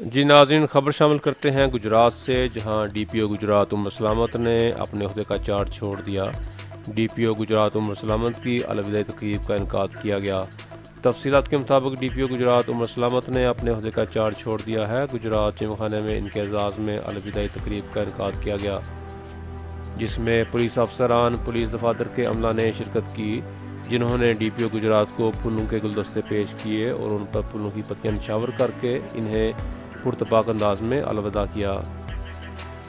जी नाज़रीन, ख़बर शामिल करते हैं गुजरात से, जहां डीपीओ गुजरात उमर सलामत ने अपने अहदे का चार्ज छोड़ दिया। डीपीओ गुजरात उमर सलामत की अलविदाई तकरीब का इनकाद किया गया। तफसीलात के मुताबिक डीपीओ गुजरात उमर सलामत ने अपने अहदे का चार्ज छोड़ दिया है। गुजरात जिमखाने में इनके एजाज़ में अलविदाई तकरीब का इनकाद किया गया, जिसमें पुलिस अफसरान, पुलिस दफातर के अमला ने शिरकत की, जिन्होंने डीपीओ गुजरात को फूलों के गुलदस्ते पेश किए और उन पर फूलों की पत्तियां निछावर करके इन्हें पुरतपाक अंदाज में अलविदा किया।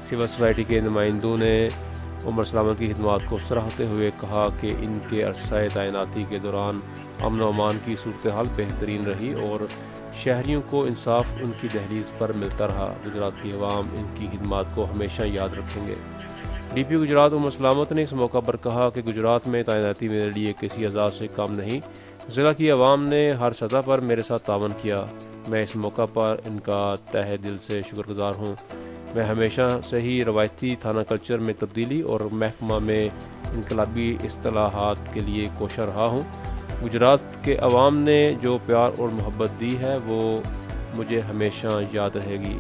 सिविल सोसाइटी के नुमाइंदों ने उमर सलामत की खिदमात को सराहते हुए कहा कि इनके अरसाए तैनाती के दौरान अमन व अमान की सूरत हाल बेहतरीन रही और शहरियों को इंसाफ उनकी दहलीज पर मिलता रहा। गुजरात की अवाम इनकी खिदमात को हमेशा याद रखेंगे। डीपीओ गुजरात उमर सलामत ने इस मौका पर कहा कि गुजरात में तैनाती मेरे लिए किसी एजाज़ से कम नहीं। ज़िला की आवाम ने हर सतह पर मेरे साथ तावन किया। मैं इस मौका पर इनका तहे दिल से शुक्रगुजार हूँ। मैं हमेशा से ही रवायती थाना कल्चर में तब्दीली और महकमा में इनकलाबी इस्तिलाहात के लिए कोशा रहा हूँ। गुजरात के अवाम ने जो प्यार और मोहब्बत दी है वो मुझे हमेशा याद रहेगी।